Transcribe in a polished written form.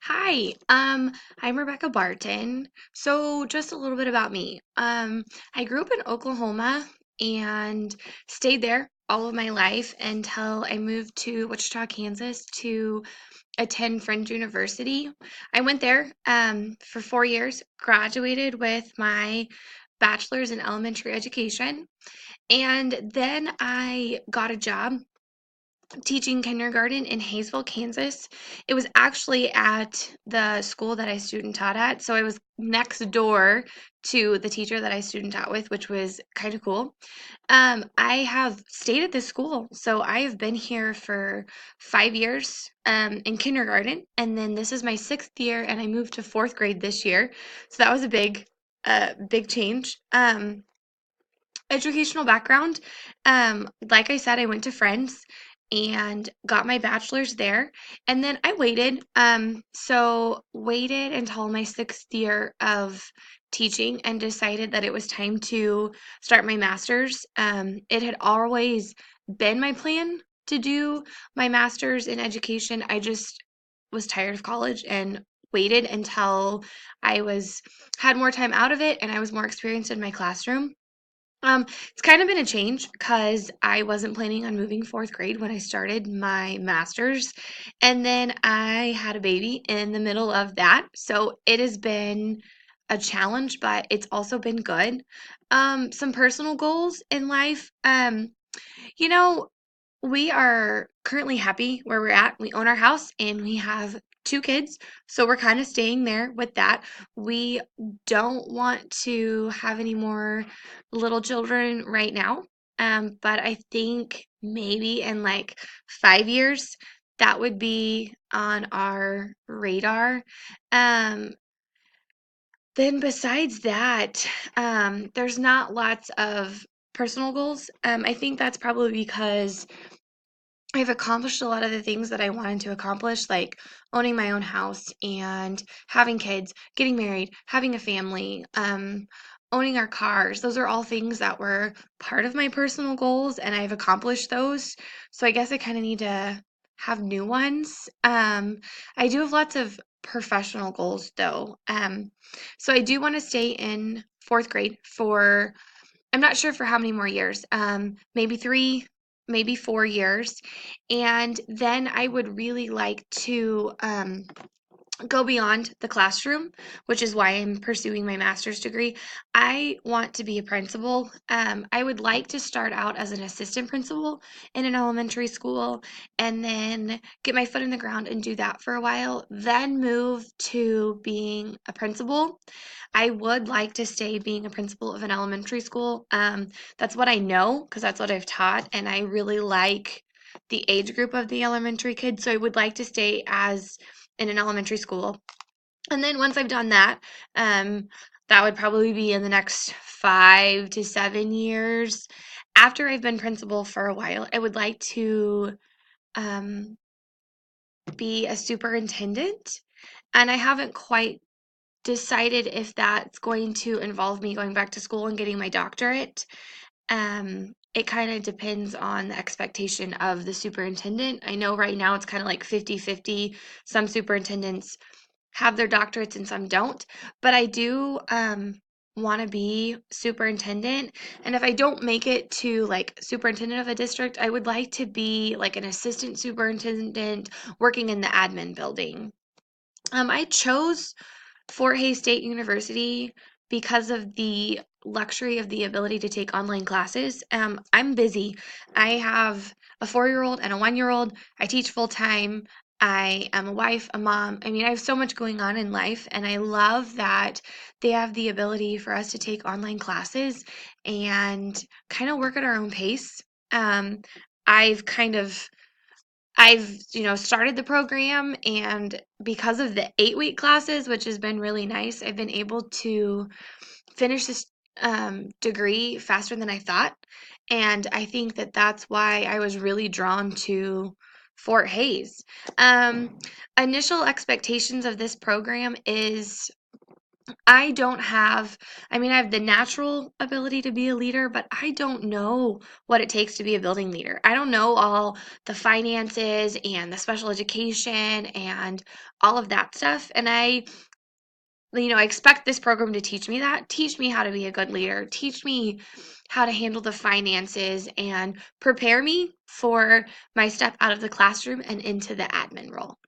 Hi, I'm Rebecca Barton. So just a little bit about me. I grew up in Oklahoma and stayed there all of my life until I moved to Wichita, Kansas to attend Friends University. I went there for 4 years, graduated with my bachelor's in elementary education, and then I got a job teaching kindergarten in Hayesville, Kansas. It was actually at the school that I student taught at. So I was next door to the teacher that I student taught with, which was kind of cool. I have stayed at this school. So I have been here for 5 years in kindergarten. And then this is my sixth year, and I moved to fourth grade this year. So that was a big change. Educational background. Like I said, I went to Friends and got my bachelor's there. And then I waited. Waited until my sixth year of teaching and decided that it was time to start my master's. It had always been my plan to do my master's in education. I just was tired of college and waited until I was had more time out of it and I was more experienced in my classroom. It's kind of been a change because I wasn't planning on moving fourth grade when I started my master's, and then I had a baby in the middle of that. So it has been a challenge, but it's also been good. Some personal goals in life. You know, we are currently happy where we're at. We own our house and we have two kids, so we're kind of staying there with that. We don't want to have any more little children right now. But I think maybe in like 5 years, that would be on our radar. Um, then besides that, there's not lots of personal goals. I think that's probably because I've accomplished a lot of the things that I wanted to accomplish, like owning my own house and having kids, getting married, having a family, owning our cars. Those are all things that were part of my personal goals, and I've accomplished those. So I guess I kind of need to have new ones. I do have lots of professional goals, though. So I do want to stay in fourth grade for I'm not sure for how many more years, maybe 3, maybe 4 years, and then I would really like to, go beyond the classroom, which is why I'm pursuing my master's degree. I want to be a principal. I would like to start out as an assistant principal in an elementary school and then get my foot in the ground and do that for a while, then move to being a principal. I would like to stay being a principal of an elementary school. That's what I know because that's what I've taught, and I really like the age group of the elementary kids. So I would like to stay as in an elementary school. And then once I've done that, um, that would probably be in the next 5 to 7 years. After I've been principal for a while, I would like to um, be a superintendent. And I haven't quite decided if that's going to involve me going back to school and getting my doctorate. It kind of depends on the expectation of the superintendent. I know right now it's kind of like 50-50. Some superintendents have their doctorates and some don't, but I do want to be superintendent. And if I don't make it to like superintendent of a district, I would like to be like an assistant superintendent working in the admin building. I chose Fort Hays State University because of the luxury of the ability to take online classes. I'm busy. I have a 4 year old and a 1 year old. I teach full time. I am a wife, a mom. I mean, I have so much going on in life, and I love that they have the ability for us to take online classes and kind of work at our own pace. Um, I've kind of started the program, and because of the 8-week classes, which has been really nice, I've been able to finish this degree faster than I thought. And I think that that's why I was really drawn to Fort Hays. Um, Initial expectations of this program is I don't have, I mean, I have the natural ability to be a leader, but I don't know what it takes to be a building leader. I don't know all the finances and the special education and all of that stuff. And I expect this program to teach me that, teach me how to be a good leader, teach me how to handle the finances and prepare me for my step out of the classroom and into the admin role.